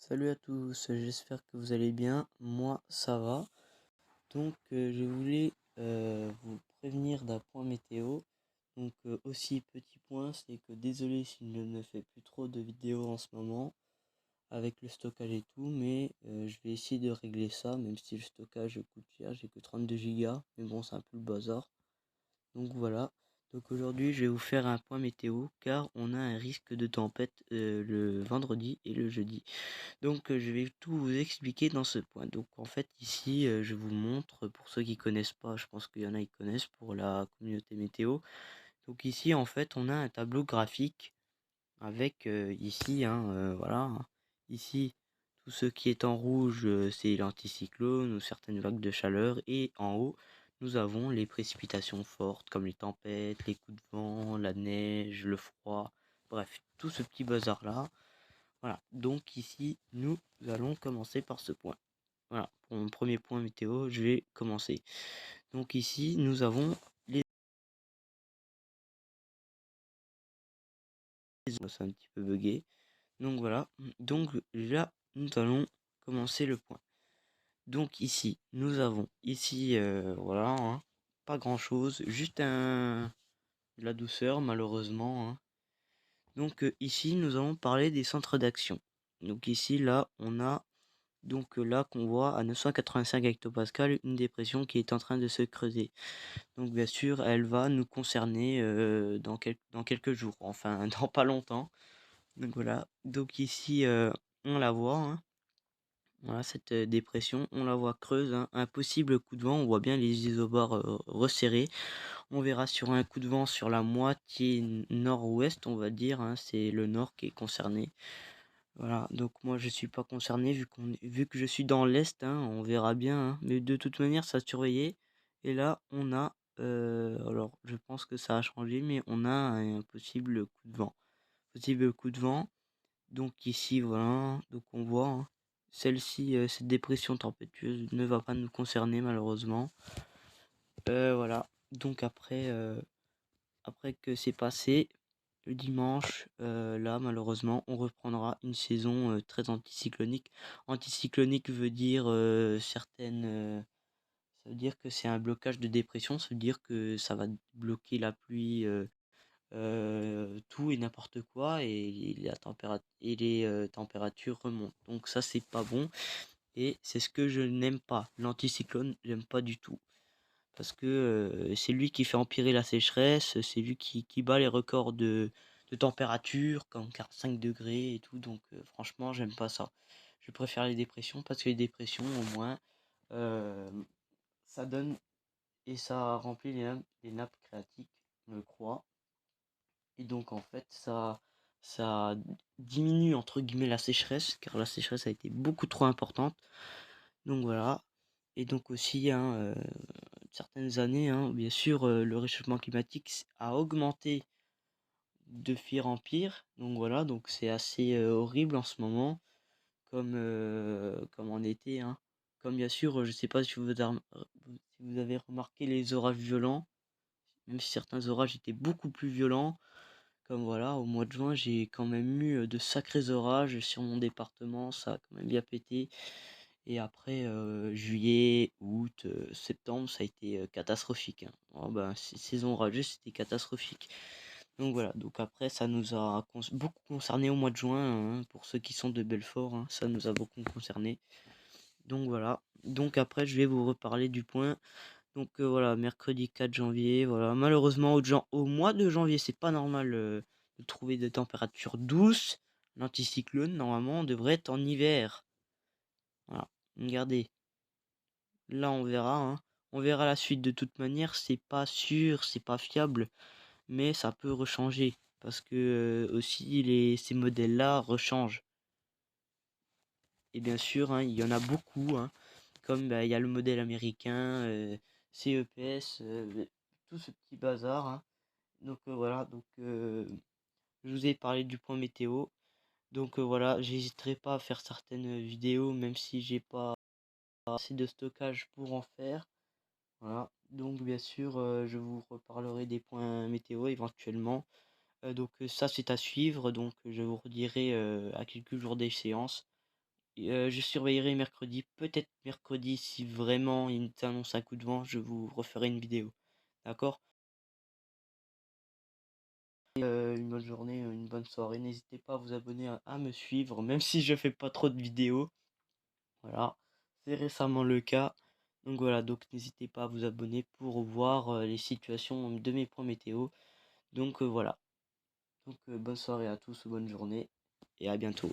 Salut à tous, j'espère que vous allez bien. Moi, ça va. Donc, je voulais vous prévenir d'un point météo. Donc, aussi petit point, c'est que désolé si je ne fais plus trop de vidéos en ce moment avec le stockage et tout, mais je vais essayer de régler ça, même si le stockage coûte cher. J'ai que 32 gigas, mais bon, c'est un peu le bazar. Donc voilà. Donc aujourd'hui, je vais vous faire un point météo car on a un risque de tempête le vendredi et le jeudi. Donc je vais tout vous expliquer dans ce point. Donc en fait ici je vous montre pour ceux qui connaissent pas, je pense qu'il y en a qui connaissent pour la communauté météo. Donc ici en fait on a un tableau graphique avec ici voilà ici tout ce qui est en rouge c'est l'anticyclone ou certaines vagues de chaleur et en haut nous avons les précipitations fortes comme les tempêtes, les coups de vent, la neige, le froid, bref tout ce petit bazar là. Voilà, donc ici, nous allons commencer par ce point. Voilà, pour mon premier point météo, je vais commencer. Donc ici, nous avons les... C'est un petit peu bugué. Donc voilà, donc là, nous allons commencer le point. Donc ici, nous avons, ici, voilà, pas grand-chose, juste de la douceur, malheureusement. Donc ici, nous allons parler des centres d'action. Donc ici, là, on a donc là qu'on voit à 985 hectopascales une dépression qui est en train de se creuser. Donc bien sûr, elle va nous concerner dans quelques jours, enfin dans pas longtemps. Donc voilà, donc ici on la voit, voilà cette dépression, on la voit creuse, un possible coup de vent, on voit bien les isobars resserrés. On verra sur un coup de vent sur la moitié nord-ouest, on va dire, c'est le nord qui est concerné. Voilà, donc moi je suis pas concerné vu que je suis dans l'est, on verra bien, mais de toute manière ça surveillait. Et là on a, alors je pense que ça a changé, mais on a un possible coup de vent. Possible coup de vent. Donc ici voilà, donc on voit, celle-ci, cette dépression tempétueuse ne va pas nous concerner malheureusement. Voilà, donc après que c'est passé, le dimanche, là, malheureusement, on reprendra une saison très anticyclonique. Anticyclonique veut dire ça veut dire que c'est un blocage de dépression, ça veut dire que ça va bloquer la pluie, tout et n'importe quoi, et les températures remontent. Donc ça, c'est pas bon, et c'est ce que je n'aime pas. L'anticyclone, j'aime pas du tout. Parce que c'est lui qui fait empirer la sécheresse, c'est lui qui bat les records de température, comme 45 degrés et tout, donc franchement, j'aime pas ça. Je préfère les dépressions, parce que les dépressions, au moins, euh, ça donne et ça remplit les nappes phréatiques, je crois. Et donc, en fait, ça diminue, entre guillemets, la sécheresse, car la sécheresse a été beaucoup trop importante. Donc voilà. Et donc aussi, certaines années, bien sûr, le réchauffement climatique a augmenté de pire en pire. Donc voilà, donc c'est assez horrible en ce moment, comme en été. Comme bien sûr, je sais pas si vous avez remarqué les orages violents, même si certains orages étaient beaucoup plus violents. Comme voilà, au mois de juin, j'ai quand même eu de sacrés orages sur mon département, ça a quand même bien pété. Et après, juillet, août, septembre, ça a été catastrophique. Oh, ben, saison orageuse, c'était catastrophique. Donc voilà, donc après, ça nous a beaucoup concerné au mois de juin, pour ceux qui sont de Belfort, ça nous a beaucoup concerné. Donc voilà, donc après, je vais vous reparler du point. Donc voilà, mercredi 4 janvier, voilà. Malheureusement, au mois de janvier, c'est pas normal de trouver des températures douces. L'anticyclone, normalement, on devrait être en hiver. Voilà, regardez. Là, on verra, On verra la suite de toute manière. C'est pas sûr, c'est pas fiable, mais ça peut rechanger parce que aussi ces modèles-là rechangent. Et bien sûr, il y en a beaucoup, comme bah, il y a le modèle américain, CEPS, tout ce petit bazar. Donc voilà, donc je vous ai parlé du point météo. Donc voilà, j'hésiterai pas à faire certaines vidéos, même si j'ai pas assez de stockage pour en faire. Voilà, donc bien sûr, je vous reparlerai des points météo éventuellement. Donc ça, c'est à suivre, donc je vous redirai à quelques jours d'échéance. je surveillerai mercredi, peut-être mercredi si vraiment il t'annonce un coup de vent, je vous referai une vidéo. D'accord? Une bonne journée, une bonne soirée. N'hésitez pas à vous abonner, à me suivre, même si je fais pas trop de vidéos. Voilà, c'est récemment le cas. Donc voilà, donc n'hésitez pas à vous abonner pour voir les situations de mes points météo. Donc voilà. Donc bonne soirée à tous, bonne journée et à bientôt.